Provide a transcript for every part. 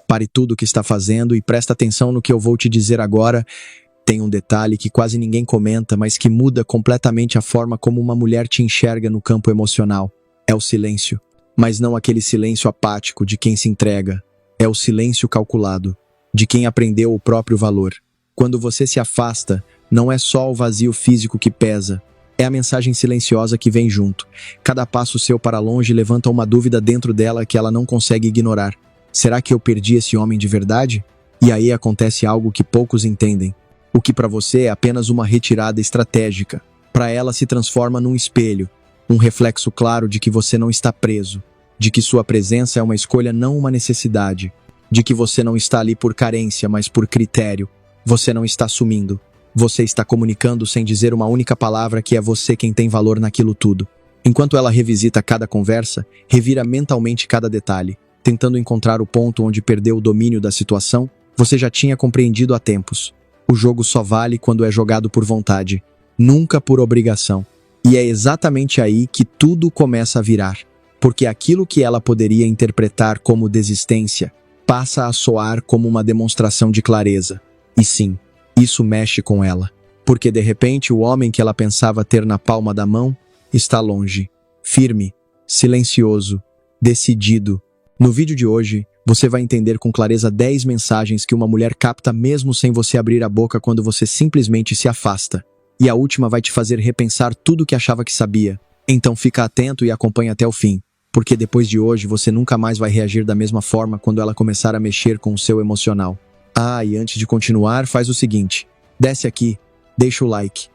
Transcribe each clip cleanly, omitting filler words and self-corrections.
Pare tudo o que está fazendo e presta atenção no que eu vou te dizer agora. Tem um detalhe que quase ninguém comenta, mas que muda completamente a forma como uma mulher te enxerga no campo emocional. É o silêncio. Mas não aquele silêncio apático de quem se entrega. É o silêncio calculado, de quem aprendeu o próprio valor. Quando você se afasta, não é só o vazio físico que pesa, é a mensagem silenciosa que vem junto. Cada passo seu para longe levanta uma dúvida dentro dela que ela não consegue ignorar. Será que eu perdi esse homem de verdade? E aí acontece algo que poucos entendem. O que para você é apenas uma retirada estratégica, para ela se transforma num espelho, um reflexo claro de que você não está preso, de que sua presença é uma escolha, não uma necessidade, de que você não está ali por carência, mas por critério. Você não está sumindo. Você está comunicando sem dizer uma única palavra que é você quem tem valor naquilo tudo. Enquanto ela revisita cada conversa, revira mentalmente cada detalhe, tentando encontrar o ponto onde perdeu o domínio da situação, você já tinha compreendido há tempos. O jogo só vale quando é jogado por vontade, nunca por obrigação. E é exatamente aí que tudo começa a virar. Porque aquilo que ela poderia interpretar como desistência passa a soar como uma demonstração de clareza. E sim, isso mexe com ela. Porque de repente o homem que ela pensava ter na palma da mão está longe, firme, silencioso, decidido. No vídeo de hoje, você vai entender com clareza 10 mensagens que uma mulher capta mesmo sem você abrir a boca quando você simplesmente se afasta. E a última vai te fazer repensar tudo que achava que sabia. Então fica atento e acompanha até o fim. Porque depois de hoje você nunca mais vai reagir da mesma forma quando ela começar a mexer com o seu emocional. E antes de continuar, faz o seguinte. Desce aqui, deixa o like.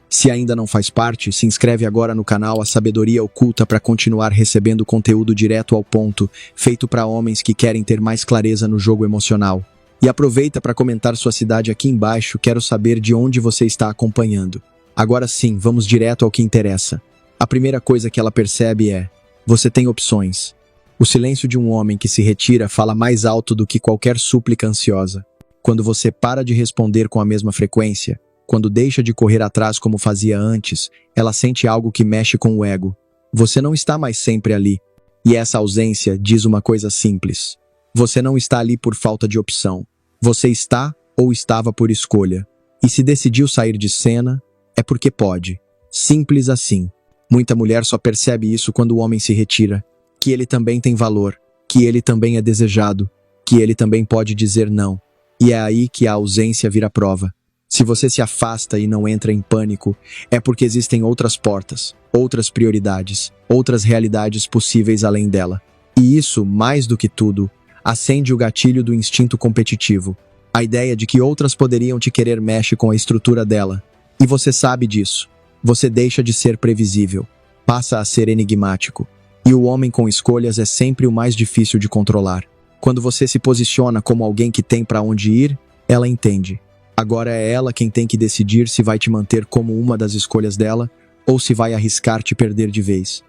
Se ainda não faz parte, se inscreve agora no canal A Sabedoria Oculta para continuar recebendo conteúdo direto ao ponto, feito para homens que querem ter mais clareza no jogo emocional. E aproveita para comentar sua cidade aqui embaixo, quero saber de onde você está acompanhando. Agora sim, vamos direto ao que interessa. A primeira coisa que ela percebe é: você tem opções. O silêncio de um homem que se retira fala mais alto do que qualquer súplica ansiosa. Quando você para de responder com a mesma frequência, quando deixa de correr atrás como fazia antes, ela sente algo que mexe com o ego. Você não está mais sempre ali. E essa ausência diz uma coisa simples. Você não está ali por falta de opção. Você está ou estava por escolha. E se decidiu sair de cena, é porque pode. Simples assim. Muita mulher só percebe isso quando o homem se retira. Que ele também tem valor. Que ele também é desejado. Que ele também pode dizer não. E é aí que a ausência vira prova. Se você se afasta e não entra em pânico, é porque existem outras portas, outras prioridades, outras realidades possíveis além dela. E isso, mais do que tudo, acende o gatilho do instinto competitivo. A ideia de que outras poderiam te querer mexe com a estrutura dela. E você sabe disso. Você deixa de ser previsível, passa a ser enigmático. E o homem com escolhas é sempre o mais difícil de controlar. Quando você se posiciona como alguém que tem para onde ir, ela entende. Agora é ela quem tem que decidir se vai te manter como uma das escolhas dela ou se vai arriscar te perder de vez.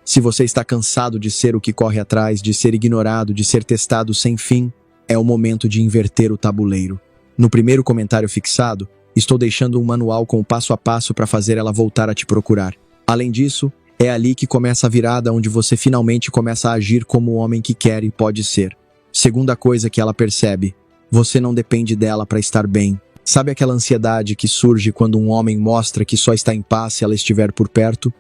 Se você está cansado de ser o que corre atrás, de ser ignorado, de ser testado sem fim, é o momento de inverter o tabuleiro. No primeiro comentário fixado, estou deixando um manual com o passo a passo para fazer ela voltar a te procurar. Além disso, é ali que começa a virada onde você finalmente começa a agir como o homem que quer e pode ser. Segunda coisa que ela percebe: você não depende dela para estar bem. Sabe aquela ansiedade que surge quando um homem mostra que só está em paz se ela estiver por perto?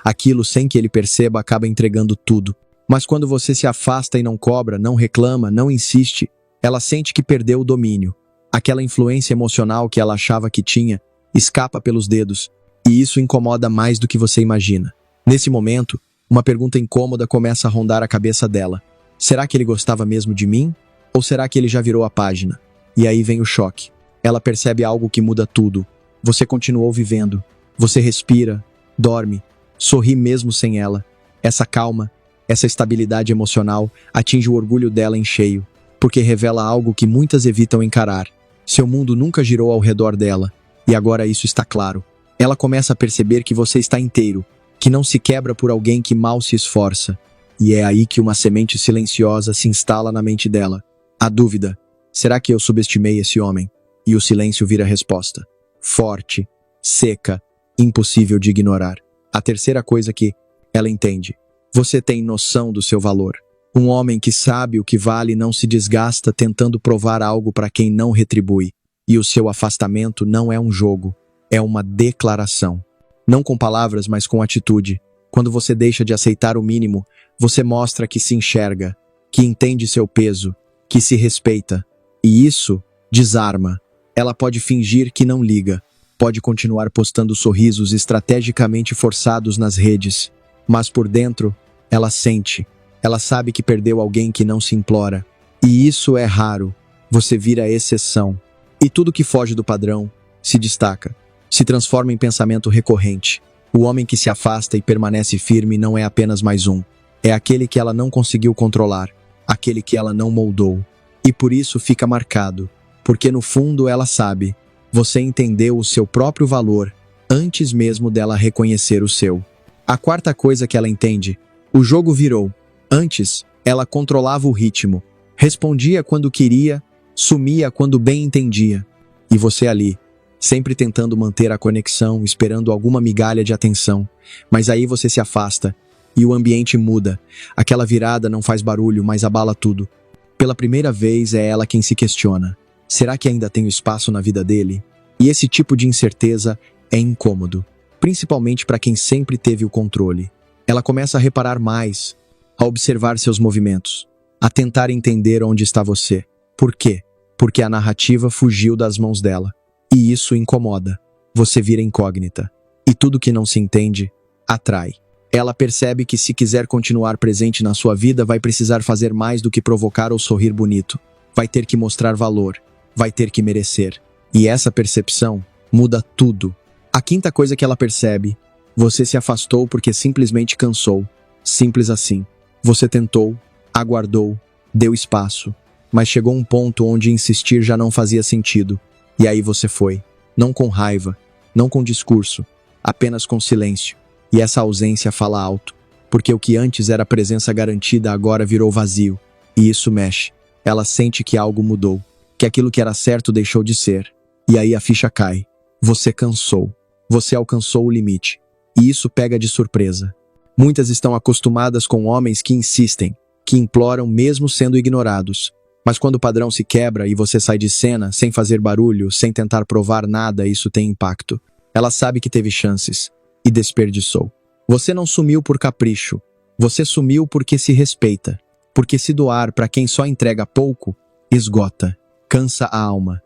Aquilo, sem que ele perceba, acaba entregando tudo. Mas quando você se afasta e não cobra, não reclama, não insiste, ela sente que perdeu o domínio. Aquela influência emocional que ela achava que tinha escapa pelos dedos, e isso incomoda mais do que você imagina. Nesse momento, uma pergunta incômoda começa a rondar a cabeça dela. Será que ele gostava mesmo de mim? Ou será que ele já virou a página? E aí vem o choque. Ela percebe algo que muda tudo. Você continuou vivendo. Você respira, dorme, sorri mesmo sem ela. Essa calma, essa estabilidade emocional atinge o orgulho dela em cheio, porque revela algo que muitas evitam encarar. Seu mundo nunca girou ao redor dela, e agora isso está claro. Ela começa a perceber que você está inteiro, que não se quebra por alguém que mal se esforça. E é aí que uma semente silenciosa se instala na mente dela. A dúvida: será que eu subestimei esse homem? E o silêncio vira a resposta. Forte, seca, impossível de ignorar. A terceira coisa que ela entende: você tem noção do seu valor. Um homem que sabe o que vale não se desgasta tentando provar algo para quem não retribui. E o seu afastamento não é um jogo, é uma declaração. Não com palavras, mas com atitude. Quando você deixa de aceitar o mínimo, você mostra que se enxerga, que entende seu peso, que se respeita. E isso desarma. Ela pode fingir que não liga, pode continuar postando sorrisos estrategicamente forçados nas redes, mas por dentro, ela sente. Ela sabe que perdeu alguém que não se implora. E isso é raro. Você vira exceção. E tudo que foge do padrão se destaca, se transforma em pensamento recorrente. O homem que se afasta e permanece firme não é apenas mais um. É aquele que ela não conseguiu controlar, aquele que ela não moldou. E por isso fica marcado, porque no fundo ela sabe, você entendeu o seu próprio valor antes mesmo dela reconhecer o seu. A quarta coisa que ela entende, o jogo virou. Antes, ela controlava o ritmo, respondia quando queria, sumia quando bem entendia. E você ali, sempre tentando manter a conexão, esperando alguma migalha de atenção. Mas aí você se afasta, e o ambiente muda. Aquela virada não faz barulho, mas abala tudo. Pela primeira vez é ela quem se questiona. Será que ainda tenho espaço na vida dele? E esse tipo de incerteza é incômodo, principalmente para quem sempre teve o controle. Ela começa a reparar mais, a observar seus movimentos, a tentar entender onde está você. Por quê? Porque a narrativa fugiu das mãos dela. E isso incomoda. Você vira incógnita. E tudo que não se entende, atrai. Ela percebe que se quiser continuar presente na sua vida, vai precisar fazer mais do que provocar ou sorrir bonito. Vai ter que mostrar valor. Vai ter que merecer. E essa percepção muda tudo. A quinta coisa que ela percebe, você se afastou porque simplesmente cansou. Simples assim. Você tentou, aguardou, deu espaço. Mas chegou um ponto onde insistir já não fazia sentido. E aí você foi. Não com raiva, não com discurso, apenas com silêncio. E essa ausência fala alto, porque o que antes era presença garantida agora virou vazio. E isso mexe. Ela sente que algo mudou, que aquilo que era certo deixou de ser. E aí a ficha cai. Você cansou. Você alcançou o limite. E isso pega de surpresa. Muitas estão acostumadas com homens que insistem, que imploram mesmo sendo ignorados. Mas quando o padrão se quebra e você sai de cena, sem fazer barulho, sem tentar provar nada, isso tem impacto. Ela sabe que teve chances. E desperdiçou. Você não sumiu por capricho. Você sumiu porque se respeita. Porque se doar para quem só entrega pouco, esgota, cansa a alma.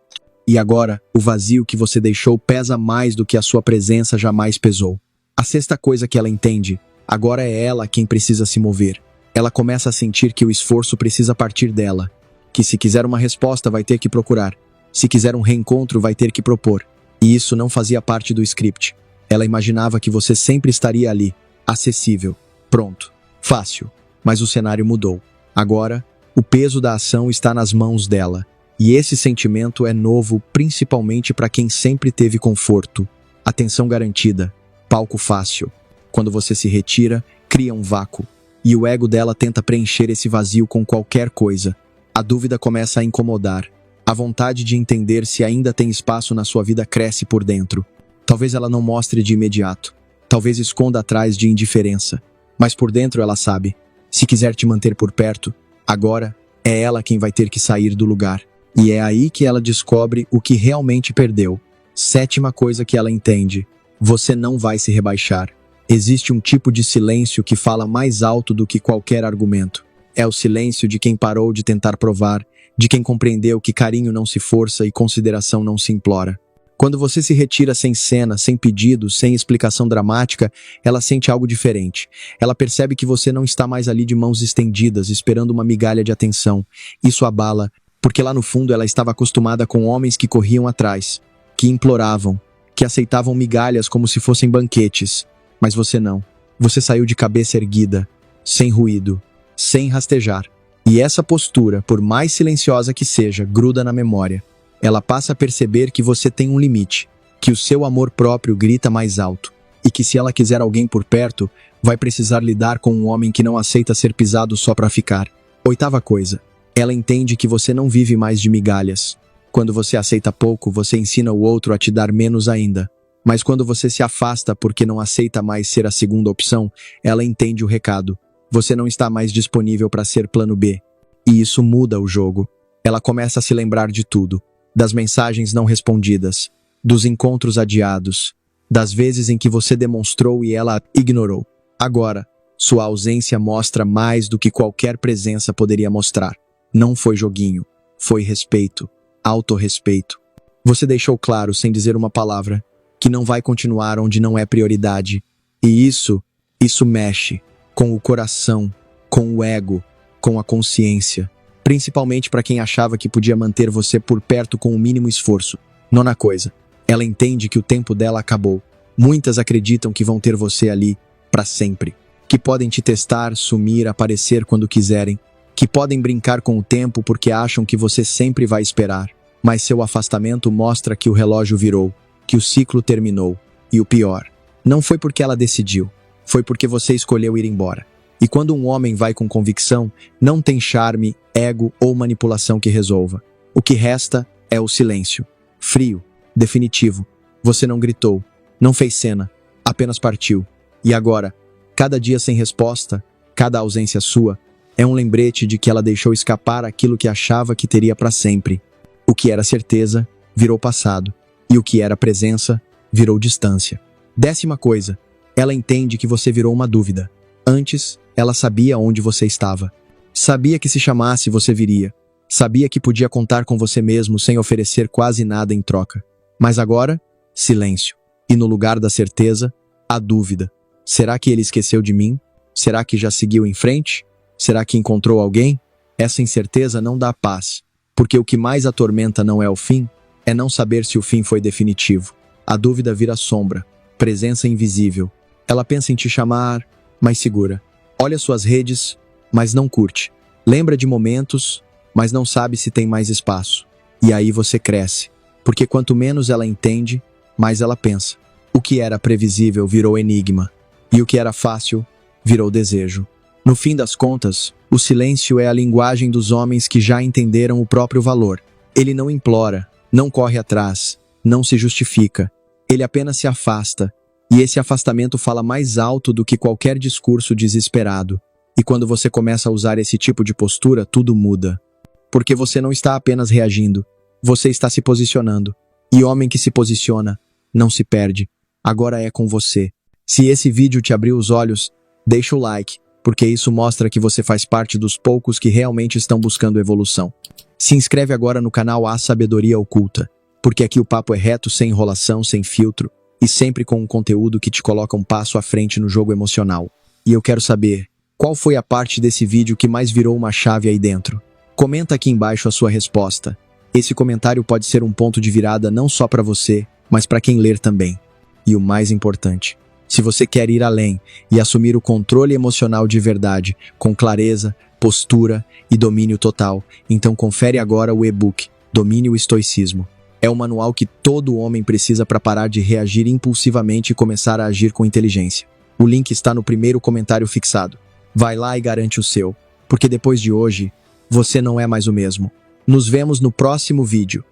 E agora, o vazio que você deixou pesa mais do que a sua presença jamais pesou. A sexta coisa que ela entende, agora é ela quem precisa se mover. Ela começa a sentir que o esforço precisa partir dela. Que se quiser uma resposta vai ter que procurar. Se quiser um reencontro vai ter que propor. E isso não fazia parte do script. Ela imaginava que você sempre estaria ali, acessível, pronto, fácil. Mas o cenário mudou. Agora, o peso da ação está nas mãos dela. E esse sentimento é novo principalmente para quem sempre teve conforto, atenção garantida, palco fácil. Quando você se retira, cria um vácuo. E o ego dela tenta preencher esse vazio com qualquer coisa. A dúvida começa a incomodar. A vontade de entender se ainda tem espaço na sua vida cresce por dentro. Talvez ela não mostre de imediato. Talvez esconda atrás de indiferença. Mas por dentro ela sabe. Se quiser te manter por perto, agora é ela quem vai ter que sair do lugar. E é aí que ela descobre o que realmente perdeu. Sétima coisa que ela entende. Você não vai se rebaixar. Existe um tipo de silêncio que fala mais alto do que qualquer argumento. É o silêncio de quem parou de tentar provar, de quem compreendeu que carinho não se força e consideração não se implora. Quando você se retira sem cena, sem pedido, sem explicação dramática, ela sente algo diferente. Ela percebe que você não está mais ali de mãos estendidas, esperando uma migalha de atenção. Isso abala, porque lá no fundo ela estava acostumada com homens que corriam atrás, que imploravam, que aceitavam migalhas como se fossem banquetes. Mas você não. Você saiu de cabeça erguida, sem ruído, sem rastejar. E essa postura, por mais silenciosa que seja, gruda na memória. Ela passa a perceber que você tem um limite, que o seu amor próprio grita mais alto, e que se ela quiser alguém por perto, vai precisar lidar com um homem que não aceita ser pisado só para ficar. Oitava coisa, ela entende que você não vive mais de migalhas. Quando você aceita pouco, você ensina o outro a te dar menos ainda. Mas quando você se afasta porque não aceita mais ser a segunda opção, ela entende o recado. Você não está mais disponível para ser plano B. E isso muda o jogo. Ela começa a se lembrar de tudo. Das mensagens não respondidas, dos encontros adiados, das vezes em que você demonstrou e ela ignorou. Agora, sua ausência mostra mais do que qualquer presença poderia mostrar. Não foi joguinho, foi respeito, autorrespeito. Você deixou claro, sem dizer uma palavra, que não vai continuar onde não é prioridade. E isso mexe com o coração, com o ego, com a consciência. Principalmente para quem achava que podia manter você por perto com o mínimo esforço. Nona coisa, ela entende que o tempo dela acabou. Muitas acreditam que vão ter você ali para sempre. Que podem te testar, sumir, aparecer quando quiserem. Que podem brincar com o tempo porque acham que você sempre vai esperar. Mas seu afastamento mostra que o relógio virou, que o ciclo terminou. E o pior, não foi porque ela decidiu, foi porque você escolheu ir embora. E quando um homem vai com convicção, não tem charme, ego ou manipulação que resolva. O que resta é o silêncio. Frio, definitivo. Você não gritou, não fez cena, apenas partiu. E agora, cada dia sem resposta, cada ausência sua, é um lembrete de que ela deixou escapar aquilo que achava que teria para sempre. O que era certeza, virou passado. E o que era presença, virou distância. 10ª coisa, ela entende que você virou uma dúvida. Antes, ela sabia onde você estava. Sabia que se chamasse você viria. Sabia que podia contar com você mesmo sem oferecer quase nada em troca. Mas agora, silêncio. E no lugar da certeza, a dúvida. Será que ele esqueceu de mim? Será que já seguiu em frente? Será que encontrou alguém? Essa incerteza não dá paz. Porque o que mais atormenta não é o fim, é não saber se o fim foi definitivo. A dúvida vira sombra, presença invisível. Ela pensa em te chamar, mas segura. Olha suas redes, mas não curte. Lembra de momentos, mas não sabe se tem mais espaço. E aí você cresce. Porque quanto menos ela entende, mais ela pensa. O que era previsível virou enigma. E o que era fácil, virou desejo. No fim das contas, o silêncio é a linguagem dos homens que já entenderam o próprio valor. Ele não implora, não corre atrás, não se justifica. Ele apenas se afasta. E esse afastamento fala mais alto do que qualquer discurso desesperado. E quando você começa a usar esse tipo de postura, tudo muda. Porque você não está apenas reagindo, você está se posicionando. E homem que se posiciona, não se perde. Agora é com você. Se esse vídeo te abriu os olhos, deixa o like, porque isso mostra que você faz parte dos poucos que realmente estão buscando evolução. Se inscreve agora no canal A Sabedoria Oculta, porque aqui o papo é reto, sem enrolação, sem filtro, e sempre com um conteúdo que te coloca um passo à frente no jogo emocional. E eu quero saber, qual foi a parte desse vídeo que mais virou uma chave aí dentro? Comenta aqui embaixo a sua resposta. Esse comentário pode ser um ponto de virada não só para você, mas para quem ler também. E o mais importante, se você quer ir além e assumir o controle emocional de verdade, com clareza, postura e domínio total, então confere agora o e-book Domine o Estoicismo. É o manual que todo homem precisa para parar de reagir impulsivamente e começar a agir com inteligência. O link está no primeiro comentário fixado. Vai lá e garante o seu, porque depois de hoje, você não é mais o mesmo. Nos vemos no próximo vídeo.